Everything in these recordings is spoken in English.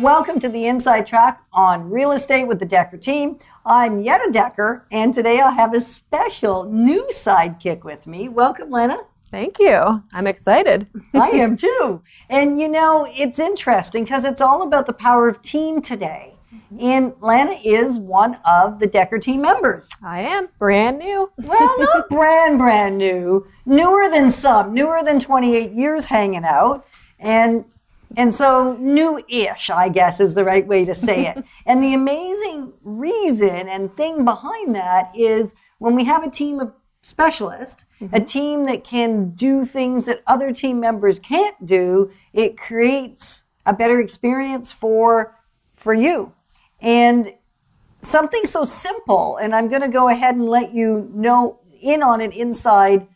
Welcome to the Inside Track on Real Estate with the Decker team. I'm Yetta Decker, and today I have a special new sidekick with me. Welcome, Lana. Thank you. I'm excited. I am too. And you know, it's interesting because it's all about the power of team today. And Lana is one of the Decker team members. I am brand new. Well, not brand new. Newer than some, newer than 28 years hanging out. And so new-ish, I guess, is the right way to say it. And the amazing reason and thing behind that is when we have a team of specialists, a team that can do things that other team members can't do, it creates a better experience for you. And something so simple, and I'm going to go ahead and let you know in on an inside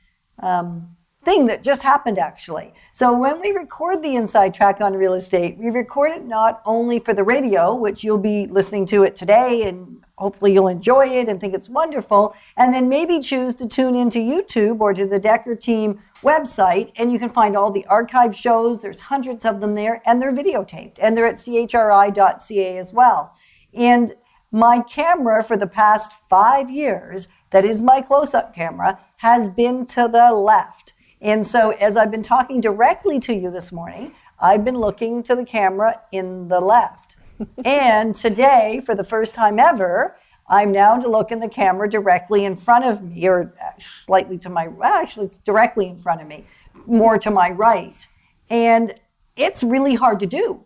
thing that just happened actually. So when we record the Inside Track on Real Estate, we record it not only for the radio, which you'll be listening to it today, and hopefully you'll enjoy it and think it's wonderful, and then maybe choose to tune into YouTube or to the Decker Team website, and you can find all the archive shows. There's hundreds of them there, and they're videotaped, and they're at chri.ca as well. And my camera for the past 5 years, that is my close-up camera, has been to the left. And so as I've been talking directly to you this morning, I've been looking to the camera in the left. And today, for the first time ever, I'm now to look in the camera directly in front of me, or slightly to my, actually it's directly in front of me, more to my right. And it's really hard to do.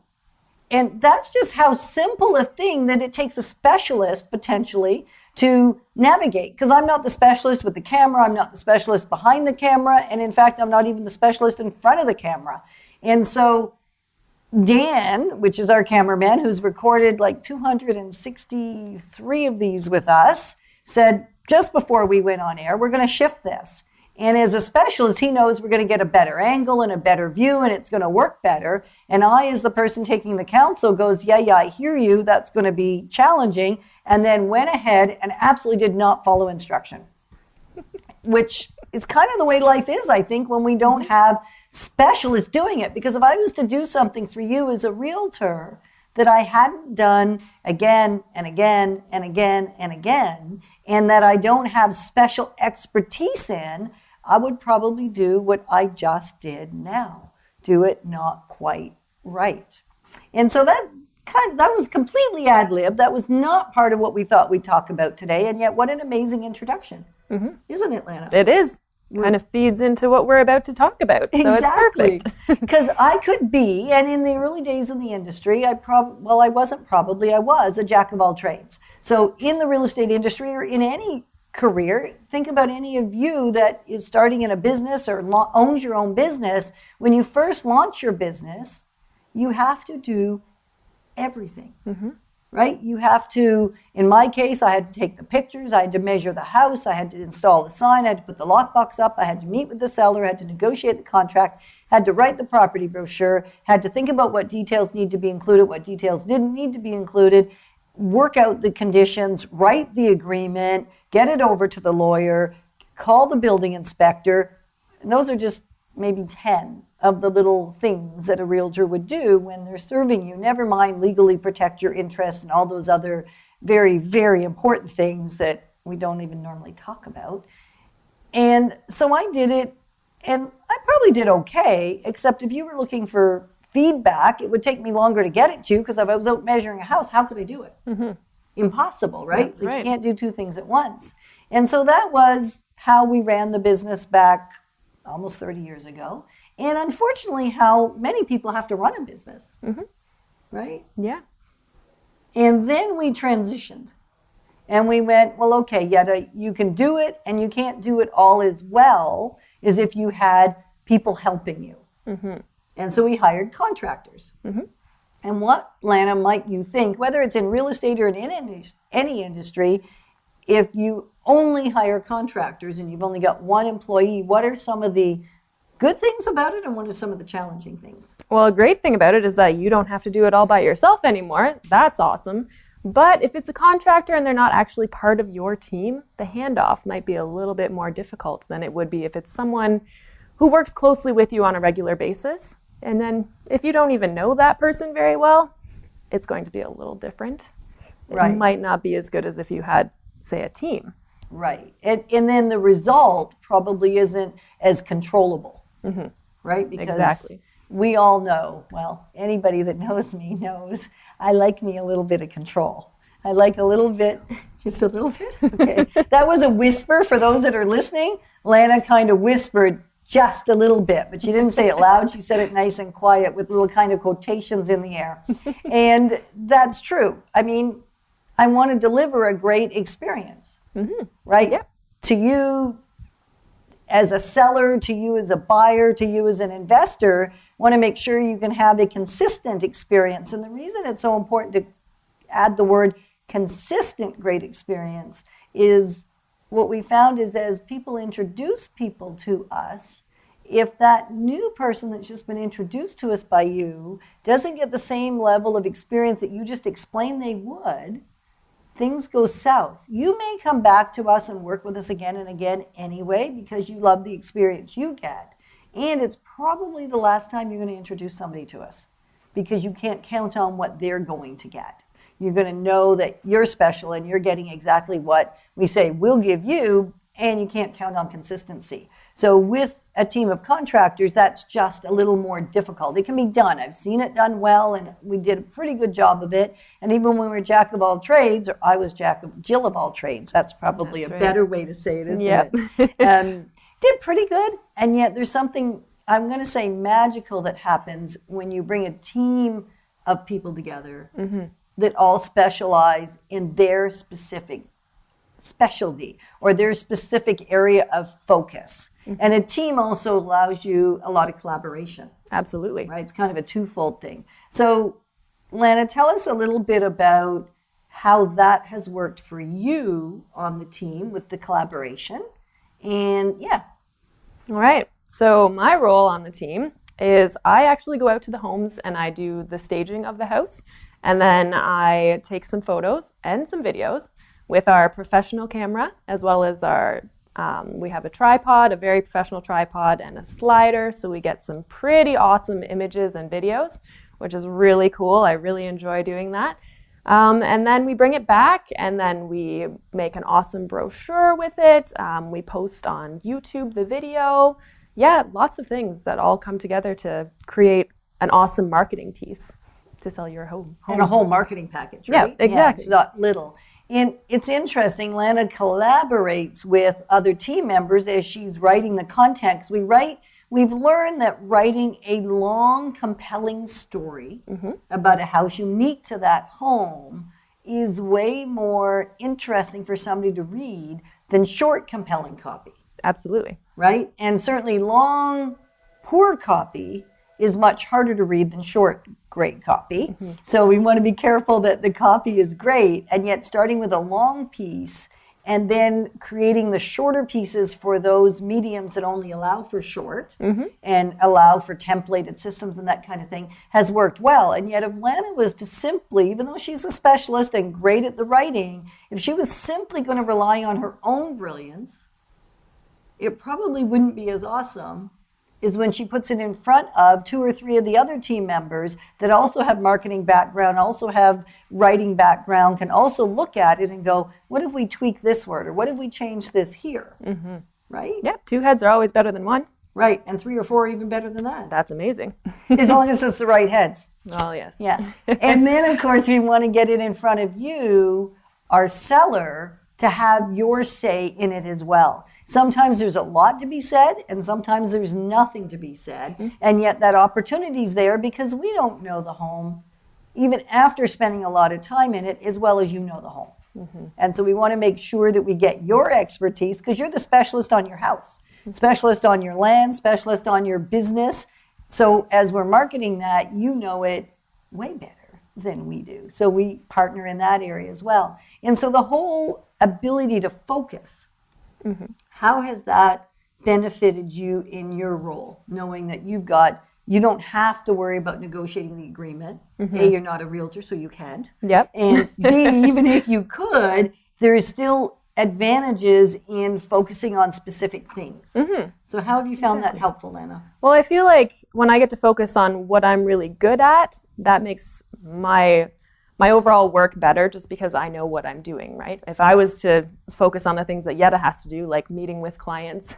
And that's just how simple a thing that it takes a specialist potentially to navigate. Because I'm not the specialist with the camera, I'm not the specialist behind the camera, and in fact, I'm not even the specialist in front of the camera. And so Dan, which is our cameraman, who's recorded like 263 of these with us, said just before we went on air, we're going to shift this. And as a specialist, he knows we're going to get a better angle and a better view, and it's going to work better. And I, as the person taking the counsel, goes, yeah, I hear you. That's going to be challenging. And then went ahead and absolutely did not follow instruction, which is kind of the way life is, I think, when we don't have specialists doing it. Because if I was to do something for you as a realtor that I hadn't done again and again and again and again, and that I don't have special expertise in, I would probably do what I just did now. Do it not quite right. And so that was completely ad lib. That was not part of what we thought we'd talk about today. And yet what an amazing introduction. Isn't it, Lana? It is. Kind of feeds into what we're about to talk about. So exactly. It's perfect. Because I could be, and in the early days in the industry, I was a jack of all trades. So in the real estate industry or in any career, think about any of you that is starting in a business or owns your own business. When you first launch your business, you have to do everything. Right? You have to, in my case, I had to take the pictures, I had to measure the house, I had to install the sign, I had to put the lockbox up, I had to meet with the seller, I had to negotiate the contract, had to write the property brochure, had to think about what details need to be included, what details didn't need to be included, work out the conditions, write the agreement, get it over to the lawyer, call the building inspector. And those are just maybe 10 of the little things that a realtor would do when they're serving you. Never mind legally protect your interests and all those other very, very important things that we don't even normally talk about. And so I did it, and I probably did okay, except if you were looking for feedback, it would take me longer to get it to, because if I was out measuring a house, how could I do it? Impossible, right? That's so right. You can't do two things at once. And so that was how we ran the business back almost 30 years ago. And unfortunately, how many people have to run a business, right? Yeah. And then we transitioned. And we went, well, okay, Yetta, you can do it, and you can't do it all as well as if you had people helping you. And so we hired contractors. And what, Lana, might you think, whether it's in real estate or in any industry, if you only hire contractors and you've only got one employee, what are some of the good things about it, and what are some of the challenging things? Well, a great thing about it is that you don't have to do it all by yourself anymore. That's awesome. But if it's a contractor and they're not actually part of your team, the handoff might be a little bit more difficult than it would be if it's someone who works closely with you on a regular basis. And then if you don't even know that person very well, it's going to be a little different. Right. It might not be as good as if you had, say, a team. Right. And then the result probably isn't as controllable, right? Because Exactly. we all know, well, anybody that knows me knows I like me a little bit of control. I like a little bit, just a little bit. Okay. That was a whisper for those that are listening. Lana kind of whispered just a little bit, but she didn't say it loud. She said it nice and quiet with little kind of quotations in the air. And that's true. I mean, I want to deliver a great experience, right? Yep. To you as a seller, to you as a buyer, to you as an investor, want to make sure you can have a consistent experience. And the reason it's so important to add the word consistent great experience is what we found is as people introduce people to us, if that new person that's just been introduced to us by you doesn't get the same level of experience that you just explained they would, things go south. You may come back to us and work with us again and again anyway because you love the experience you get. And it's probably the last time you're going to introduce somebody to us because you can't count on what they're going to get. You're going to know that you're special and you're getting exactly what we say we'll give you, and you can't count on consistency. So with a team of contractors, that's just a little more difficult. It can be done. I've seen it done well, and we did a pretty good job of it. And even when we were jack of all trades, or I was Jill of all trades, that's probably That's a right. better way to say it, isn't Yep. it? Did pretty good, and yet there's something, I'm going to say, magical that happens when you bring a team of people together that all specialize in their specific specialty or their specific area of focus. And a team also allows you a lot of collaboration, Absolutely. right? It's kind of a twofold thing. So, Lana, tell us a little bit about how that has worked for you on the team with the collaboration. And yeah, All right. So my role on the team is I actually go out to the homes and I do the staging of the house. And then I take some photos and some videos with our professional camera, as well as our, we have a tripod, a very professional tripod, and a slider. So we get some pretty awesome images and videos, which is really cool. I really enjoy doing that. And then we bring it back and then we make an awesome brochure with it. We post on YouTube the video. Yeah, lots of things that all come together to create an awesome marketing piece to sell your home. and a whole marketing package, Yeah, right? exactly. It's not little. And it's interesting, Lana collaborates with other team members as she's writing the content. 'Cause we've learned that writing a long, compelling story about a house unique to that home is way more interesting for somebody to read than short, compelling copy, Absolutely. right? And certainly long, poor copy is much harder to read than short, great copy. So we want to be careful that the copy is great, and yet starting with a long piece and then creating the shorter pieces for those mediums that only allow for short and allow for templated systems and that kind of thing has worked well. And yet if Lana was to simply, even though she's a specialist and great at the writing, if she was simply going to rely on her own brilliance, it probably wouldn't be as awesome is when she puts it in front of 2 or 3 of the other team members that also have marketing background, also have writing background, can also look at it and go, what if we tweak this word? Or what if we change this here? Right? Yeah, 2 heads are always better than 1. Right. And 3 or 4 are even better than that. That's amazing. As long as it's the right heads. Oh, yes. Yeah. And then, of course, we want to get it in front of you, our seller, to have your say in it as well. Sometimes there's a lot to be said, and sometimes there's nothing to be said. And yet that opportunity's there because we don't know the home, even after spending a lot of time in it, as well as you know the home. And so we want to make sure that we get your expertise because you're the specialist on your house, specialist on your land, specialist on your business. So as we're marketing that, you know it way better than we do. So we partner in that area as well. And so the whole ability to focus, how has that benefited you in your role, knowing that you don't have to worry about negotiating the agreement. A, you're not a realtor, so you can't. Yep. And B, even if you could, there is still advantages in focusing on specific things. So how have you found that helpful, Lana? Well, I feel like when I get to focus on what I'm really good at, that makes my my overall work better just because I know what I'm doing, right? If I was to focus on the things that Yetta has to do, like meeting with clients,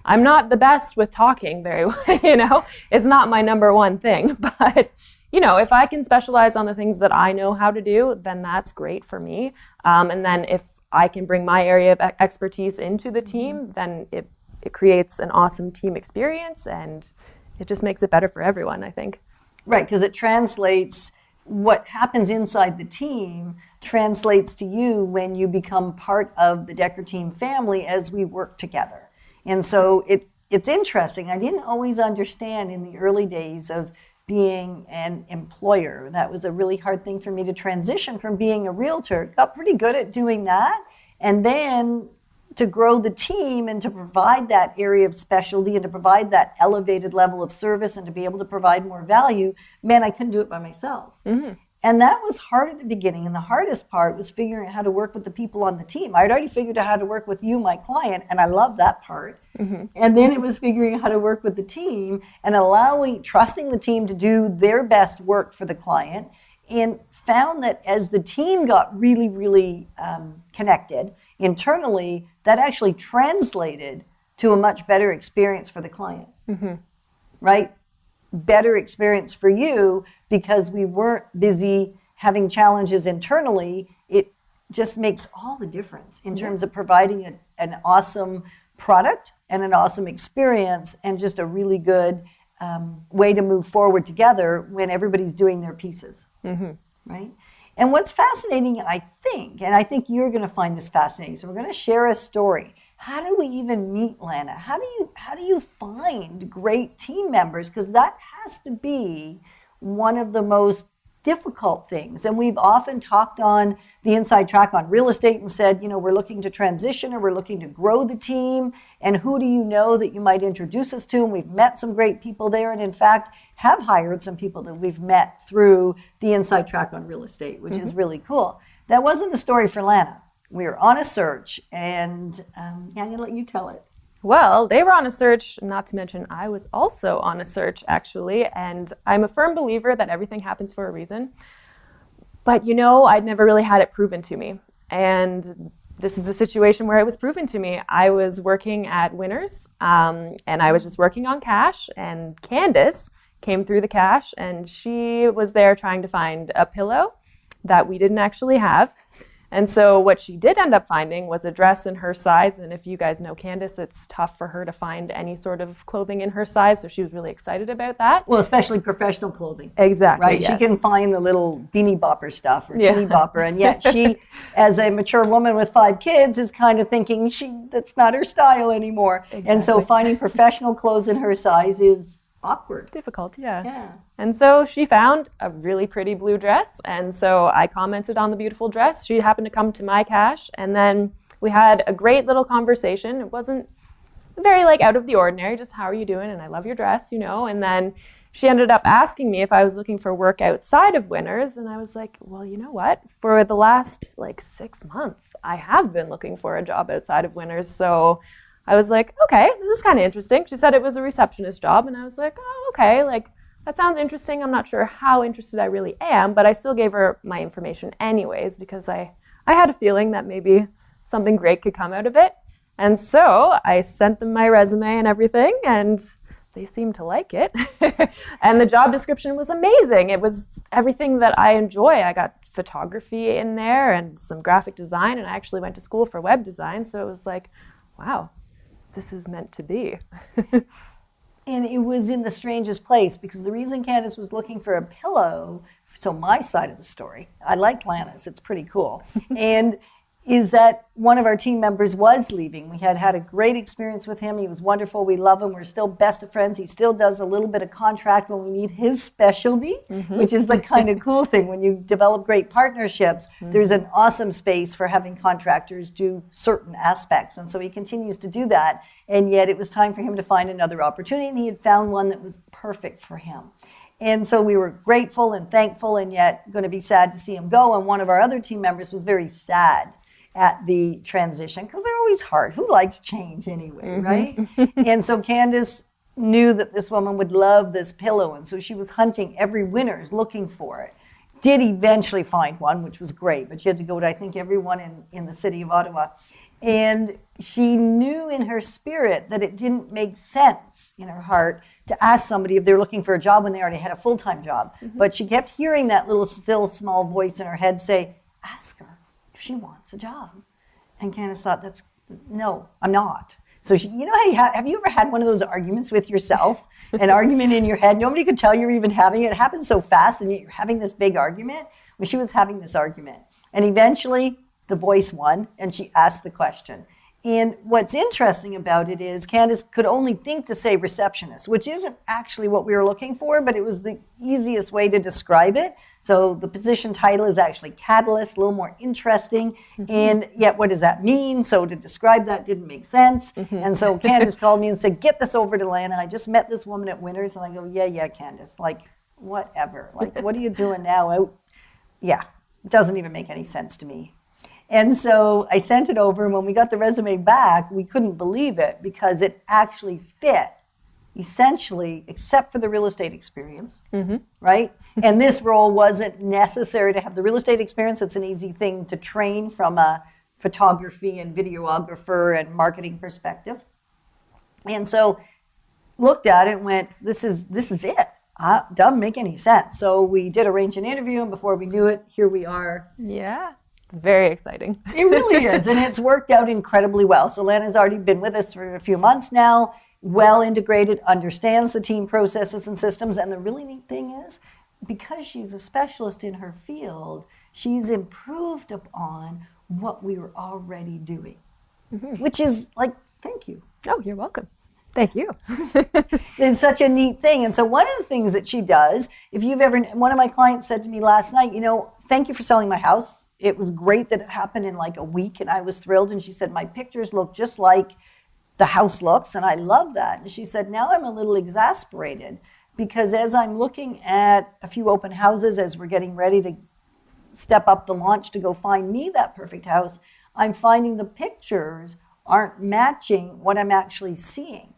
I'm not the best with talking very well, it's not my number one thing. But, if I can specialize on the things that I know how to do, then that's great for me. And then if I can bring my area of expertise into the team, then it creates an awesome team experience, and it just makes it better for everyone, I think. Right, because it translates what happens inside the team translates to you when you become part of the Decker team family as we work together. And so it's interesting. I didn't always understand in the early days of being an employer. That was a really hard thing for me to transition from being a realtor. Got pretty good at doing that. And then to grow the team and to provide that area of specialty and to provide that elevated level of service and to be able to provide more value, man, I couldn't do it by myself. Mm-hmm. And that was hard at the beginning. And the hardest part was figuring out how to work with the people on the team. I had already figured out how to work with you, my client, and I love that part. Mm-hmm. And then it was figuring out how to work with the team and trusting the team to do their best work for the client. And found that as the team got really, really connected internally, that actually translated to a much better experience for the client, right? Better experience for you because we weren't busy having challenges internally. It just makes all the difference in terms of providing an awesome product and an awesome experience and just a really good way to move forward together when everybody's doing their pieces, right? And what's fascinating, I think you're going to find this fascinating. So we're going to share a story. How do we even meet, Lana? How do you find great team members? Because that has to be one of the most difficult things. And we've often talked on the Inside Track on real estate and said, we're looking to transition or we're looking to grow the team. And who do you know that you might introduce us to? And we've met some great people there. And in fact, have hired some people that we've met through the Inside Track on real estate, which is really cool. That wasn't the story for Lana. We were on a search and I'm going to let you tell it. Well, they were on a search, not to mention I was also on a search, actually, and I'm a firm believer that everything happens for a reason. But, I'd never really had it proven to me. And this is a situation where it was proven to me. I was working at Winners, and I was just working on cash, and Candace came through the cash, and she was there trying to find a pillow that we didn't actually have. And so what she did end up finding was a dress in her size. And if you guys know Candace, it's tough for her to find any sort of clothing in her size. So she was really excited about that. Well, especially professional clothing. Exactly. Right? Yes. She can find the little beanie bopper stuff or teeny bopper. And yet she, as a mature woman with 5 kids, is kind of thinking that's not her style anymore. Exactly. And so finding professional clothes in her size is awkward. Difficult, yeah. And so she found a really pretty blue dress, and so I commented on the beautiful dress. She happened to come to my cash, and then we had a great little conversation. It wasn't very out of the ordinary, just how are you doing, and I love your dress, and then she ended up asking me if I was looking for work outside of Winners, and I was like, well, you know what? For the last 6 months, I have been looking for a job outside of Winners, so I was like, okay, this is kind of interesting. She said it was a receptionist job, and I was like, oh, okay, that sounds interesting. I'm not sure how interested I really am, but I still gave her my information anyways because I had a feeling that maybe something great could come out of it. And so I sent them my resume and everything, and they seemed to like it. And the job description was amazing. It was everything that I enjoy. I got photography in there and some graphic design, and I actually went to school for web design, so it was like, wow. This is meant to be. And it was in the strangest place because the reason Candace was looking for a pillow, so my side of the story, I like Lana's, it's pretty cool, and is that one of our team members was leaving. We had a great experience with him. He was wonderful. We love him. We're still best of friends. He still does a little bit of contract when we need his specialty, which is the kind of cool thing. When you develop great partnerships, there's an awesome space for having contractors do certain aspects. And so he continues to do that. And yet it was time for him to find another opportunity, and he had found one that was perfect for him. And so we were grateful and thankful, and yet going to be sad to see him go. And one of our other team members was very sad at the transition because they're always hard. Who likes change anyway, right? And so Candace knew that this woman would love this pillow, and so she was hunting every Winners looking for it. did eventually find one, which was great, but she had to go to, I think, everyone in the city of Ottawa. And she knew in her spirit that it didn't make sense in her heart to ask somebody if they're looking for a job when they already had a full-time job. But she kept hearing that little still small voice in her head say, ask her if she wants a job. And Candace thought, no, I'm not. So you know how have you ever had one of those arguments with yourself? An argument in your head, nobody could tell you're even having it. It happens so fast and you're having this big argument. Well, she was having this argument. And eventually the voice won and she asked the question. And what's interesting about it is Candace could only think to say receptionist, which isn't actually what we were looking for, but it was the easiest way to describe it. So the position title is actually catalyst, a little more interesting. And yet, what does that mean? So to describe that didn't make sense. And so Candace called me and said, get this over to Lana. I just met this woman at Winners. And I go, yeah, Candace, like, whatever. Like, what are you doing now? Yeah, it doesn't even make any sense to me. And so I sent it over, and when we got the resume back, we couldn't believe it because it actually fit, essentially, except for the real estate experience, right? And this role wasn't necessary to have the real estate experience. It's an easy thing to train from a photography and videographer and marketing perspective. And so looked at it and went, this is it. Doesn't make any sense. So we did arrange an interview, and before we knew it, here we are. Yeah. It's very exciting. It really is, and it's worked out incredibly well. So Lana's already been with us for a few months now, well integrated, understands the team processes and systems, and the really neat thing is, because she's a specialist in her field, she's improved upon what we were already doing, which is like, thank you. Oh, you're welcome. Thank you. It's such a neat thing. And so one of the things that she does, one of my clients said to me last night, thank you for selling my house. It was great that it happened in like a week and I was thrilled. And she said, my pictures look just like the house looks. And I love that. And she said, now I'm a little exasperated because as I'm looking at a few open houses, as we're getting ready to step up the launch to go find me that perfect house, I'm finding the pictures aren't matching what I'm actually seeing.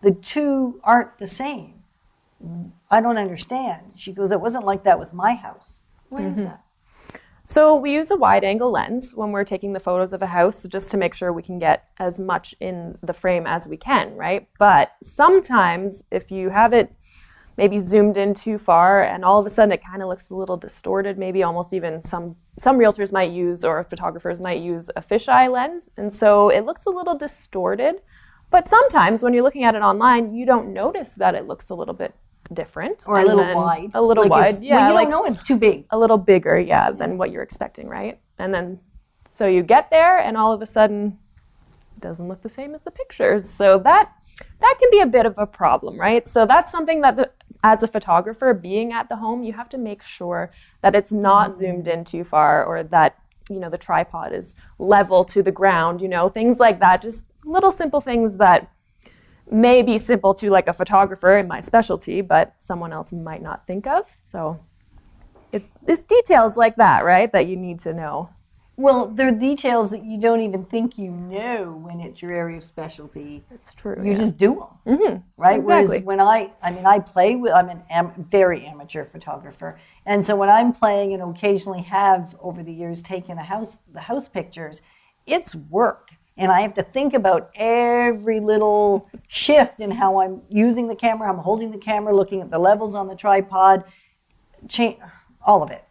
The two aren't the same. I don't understand. She goes, it wasn't like that with my house. Why is that? So we use a wide angle lens when we're taking the photos of a house just to make sure we can get as much in the frame as we can, right? But sometimes if you have it maybe zoomed in too far and all of a sudden it kind of looks a little distorted, maybe almost even some realtors might use or photographers might use a fisheye lens. And so it looks a little distorted. But sometimes when you're looking at it online, you don't notice that it looks a little bit different. Or a little wide. A little wide, yeah. Well, you don't know it's too big. A little bigger, yeah, than what you're expecting, right? And then, so you get there and all of a sudden, it doesn't look the same as the pictures. So that can be a bit of a problem, right? So that's something that as a photographer, being at the home, you have to make sure that it's not zoomed in too far or that, the tripod is level to the ground, things like that. Just little simple things that may be simple to like a photographer in my specialty, but someone else might not think of. So it's details like that, right, that you need to know. Well, there are details that you don't even think you know when it's your area of specialty. It's true. You just do them, right? Exactly. Whereas when I play with, I'm very amateur photographer. And so when I'm playing and occasionally have over the years taken the house pictures, it's work. And I have to think about every little shift in how I'm using the camera, I'm holding the camera, looking at the levels on the tripod, all of it.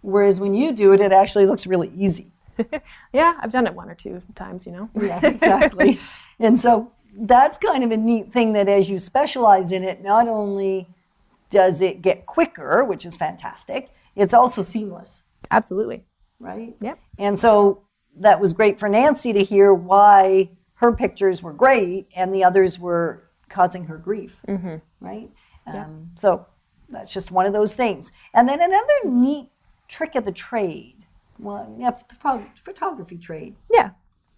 Whereas when you do it, it actually looks really easy. Yeah, I've done it 1 or 2 times, Yeah, exactly. And so that's kind of a neat thing that as you specialize in it, not only does it get quicker, which is fantastic, it's also seamless. Absolutely. Right? Yep. And so that was great for Nancy to hear why her pictures were great and the others were causing her grief, right? So that's just one of those things. And then another neat trick of the trade, photography trade. Yeah.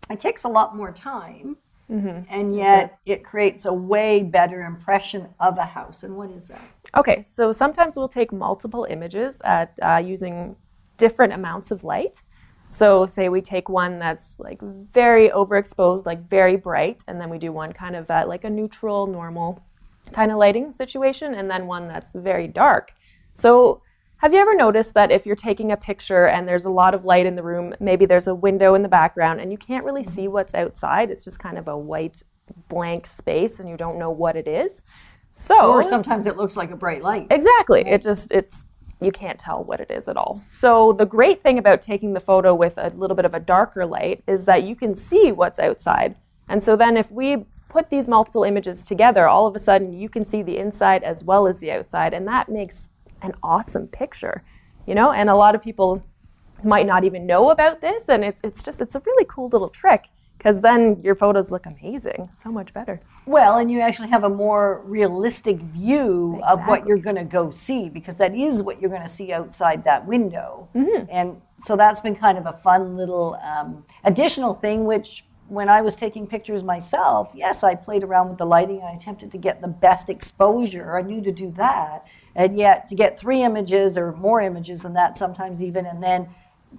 It takes a lot more time, and yet it creates a way better impression of a house. And what is that? Okay, so sometimes we'll take multiple images at using different amounts of light. So say we take one that's like very overexposed, like very bright, and then we do one kind of at like a neutral, normal kind of lighting situation, and then one that's very dark. So Have you ever noticed that if you're taking a picture and there's a lot of light in the room, maybe there's a window in the background and you can't really see what's outside? It's just kind of a white blank space and you don't know what it is. So Or sometimes it looks like a bright light. exactly. It's you can't tell what it is at all. So the great thing about taking the photo with a little bit of a darker light is that you can see what's outside. And so then if we put these multiple images together, all of a sudden you can see the inside as well as the outside, and that makes an awesome picture, you know? And a lot of people might not even know about this, and it's a really cool little trick, because then your photos look amazing, so much better. Well, and you actually have a more realistic view of what Exactly. you're going to go see, because that is what you're going to see outside that window. Mm-hmm. And so that's been kind of a fun little additional thing, which when I was taking pictures myself, yes, I played around with the lighting and I attempted to get the best exposure. I knew to do that. And yet to get 3 images or more images than that sometimes even, and then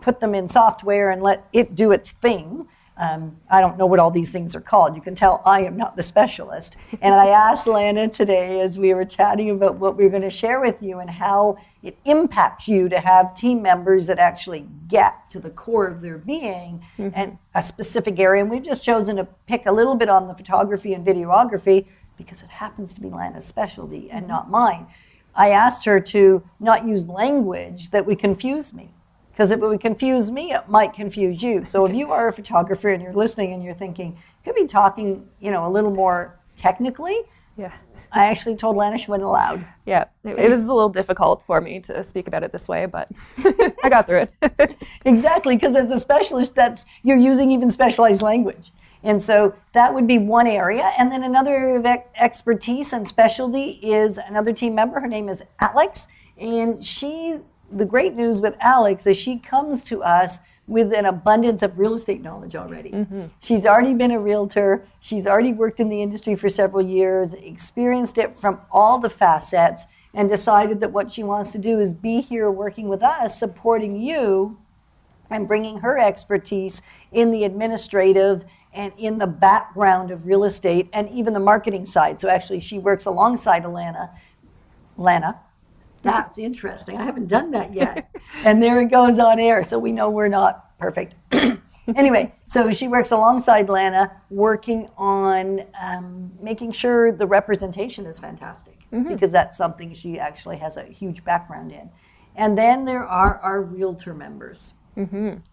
put them in software and let it do its thing. I don't know what all these things are called. You can tell I am not the specialist. And I asked Lana today as we were chatting about what we were going to share with you and how it impacts you to have team members that actually get to the core of their being and a specific area. And we've just chosen to pick a little bit on the photography and videography because it happens to be Lana's specialty and not mine. I asked her to not use language that would confuse me. Because if it would confuse me, it might confuse you. So if you are a photographer and you're listening and you're thinking, could be talking, a little more technically, Yeah. I actually told Lana she wasn't allowed. Yeah, it was a little difficult for me to speak about it this way, but I got through it. Exactly, because as a specialist, you're using even specialized language. And so that would be one area. And then another area of expertise and specialty is another team member. Her name is Alex. And the great news with Alex is she comes to us with an abundance of real estate knowledge already. She's already been a realtor. She's already worked in the industry for several years, experienced it from all the facets, and decided that what she wants to do is be here working with us, supporting you, and bringing her expertise in the administrative and in the background of real estate and even the marketing side. So actually she works alongside Alana. Lana. That's interesting. I haven't done that yet. And there it goes on air. So we know we're not perfect. Anyway, so she works alongside Lana, working on making sure the representation is fantastic, because that's something she actually has a huge background in. And then there are our realtor members,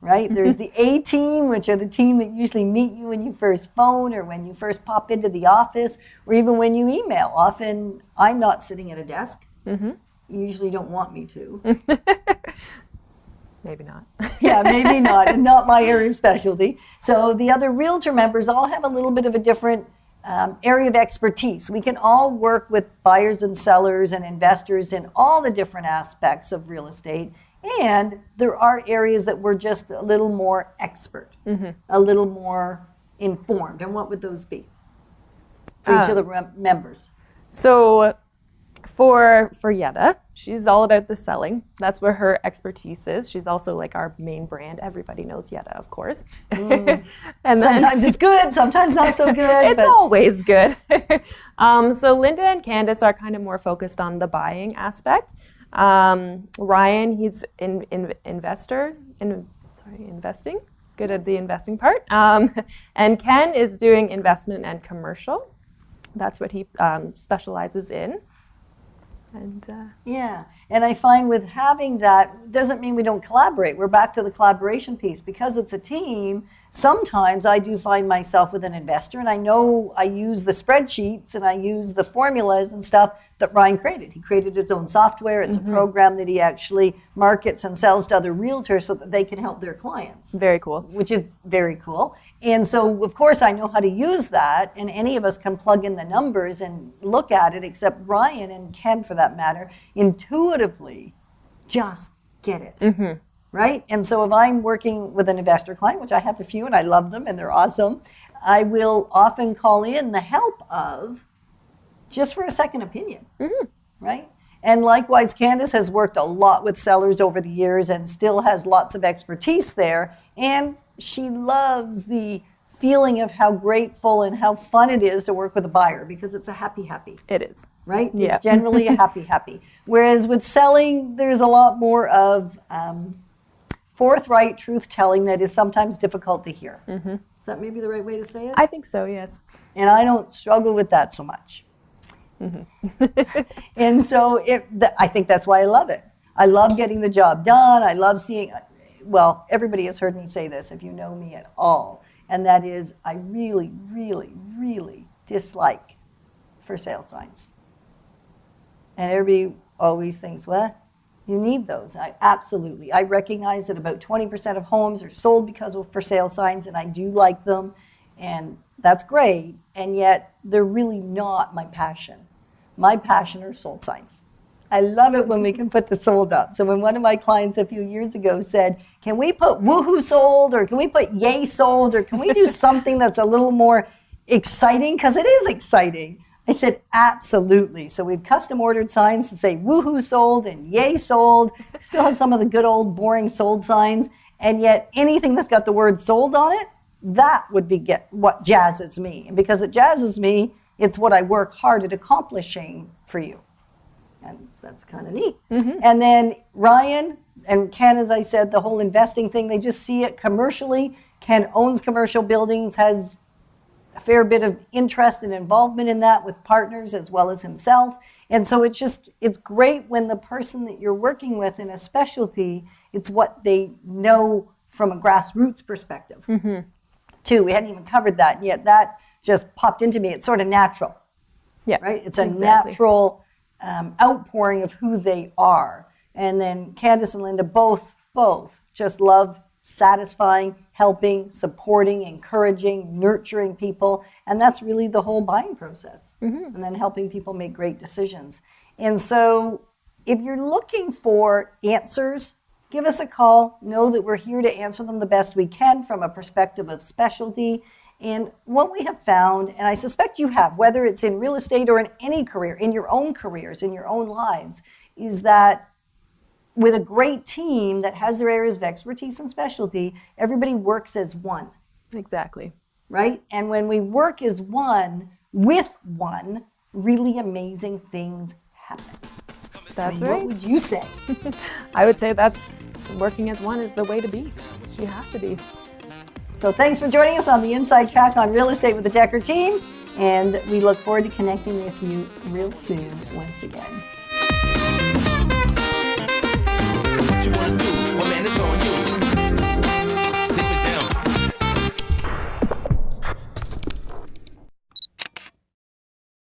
right? There's the A team, which are the team that usually meet you when you first phone or when you first pop into the office or even when you email. Often I'm not sitting at a desk. You usually don't want me to. Maybe not. Yeah, maybe not, and not my area of specialty. So the other realtor members all have a little bit of a different area of expertise. We can all work with buyers and sellers and investors in all the different aspects of real estate. And there are areas that we're just a little more expert, a little more informed. And what would those be for each of the members? So for Yetta, she's all about the selling. That's where her expertise is. She's also like our main brand. Everybody knows Yetta, of course. And then Sometimes it's good, sometimes not so good. it's always good. So Linda and Candace are kind of more focused on the buying aspect. Ryan, he's investing, good at the investing part. And Ken is doing investment and commercial. That's what he specializes in. And Yeah, and I find with having that, doesn't mean we don't collaborate. We're back to the collaboration piece. Because it's a team, sometimes I do find myself with an investor, and I know I use the spreadsheets and I use the formulas and stuff that Ryan created. He created his own software. It's a program that he actually markets and sells to other realtors so that they can help their clients, very cool. which is very cool. And so, of course, I know how to use that, and any of us can plug in the numbers and look at it, except Ryan and Ken, for that matter, intuitively just get it, right? And so if I'm working with an investor client, which I have a few and I love them and they're awesome, I will often call in the help of just for a second opinion, right? And likewise, Candace has worked a lot with sellers over the years and still has lots of expertise there. And she loves the feeling of how grateful and how fun it is to work with a buyer because it's a happy. It is. Right? Yeah. It's generally a happy. Whereas with selling, there's a lot more of forthright truth-telling that is sometimes difficult to hear. Mm-hmm. Is that maybe the right way to say it? I think so, yes. And I don't struggle with that so much. Mm-hmm. And so I think that's why I love it. I love getting the job done. I love seeing, well, everybody has heard me say this if you know me at all, and that is I really, really, really dislike for sale signs. And everybody always thinks, well, you need those. Absolutely. I recognize that about 20% of homes are sold because of for sale signs, and I do like them, and that's great, and yet they're really not my passion. My passion are sold signs. I love it when we can put the sold up. So when one of my clients a few years ago said, can we put woohoo sold, or can we put yay sold, or can we do something that's a little more exciting? Because it is exciting. I said, absolutely. So we've custom ordered signs to say woohoo sold and yay sold. Still have some of the good old boring sold signs. And yet anything that's got the word sold on it, that would be what jazzes me. And because it jazzes me, it's what I work hard at accomplishing for you. And that's kind of neat. Mm-hmm. And then Ryan and Ken, as I said, the whole investing thing, they just see it commercially. Ken owns commercial buildings, has a fair bit of interest and involvement in that with partners as well as himself. And so it's great when the person that you're working with in a specialty, it's what they know from a grassroots perspective. Mm-hmm. Too, we hadn't even covered that, and yet that just popped into me. It's sort of natural. Yeah, right? It's a natural outpouring of who they are. And then Candace and Linda both just love satisfying, helping, supporting, encouraging, nurturing people. And that's really the whole buying process. Mm-hmm. And then helping people make great decisions. And so if you're looking for answers, give us a call. Know that we're here to answer them the best we can from a perspective of specialty. And what we have found, and I suspect you have, whether it's in real estate or in any career, in your own careers, in your own lives, is that with a great team that has their areas of expertise and specialty, everybody works as one. Exactly. Right? And when we work as one, with one, really amazing things happen. That's right. What would you say? I would say that's working as one is the way to be. You have to be. So thanks for joining us on the Inside Track on Real Estate with the Decker team. And we look forward to connecting with you real soon once again.